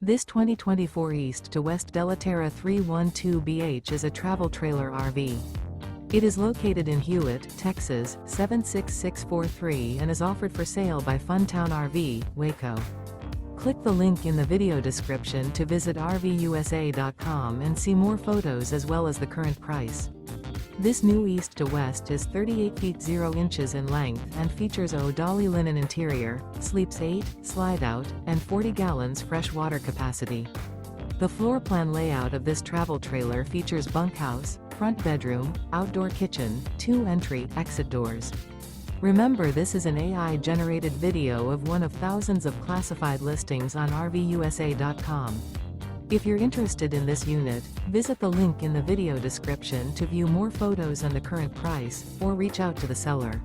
This 2024 East to West Della Terra 312BH is a travel trailer RV. It is located in Hewitt, Texas, 76643 and is offered for sale by Funtown RV, Waco. Click the link in the video description to visit RVUSA.com and see more photos as well as the current price. This new East to West is 38 feet 0 inches in length and features ODALI linen interior, sleeps 8, slide-out, and 40 gallons fresh water capacity. The floor plan layout of this travel trailer features bunkhouse, front bedroom, outdoor kitchen, 2 entry/exit doors. Remember, this is an AI-generated video of one of thousands of classified listings on RVUSA.com. If you're interested in this unit, visit the link in the video description to view more photos and the current price, or reach out to the seller.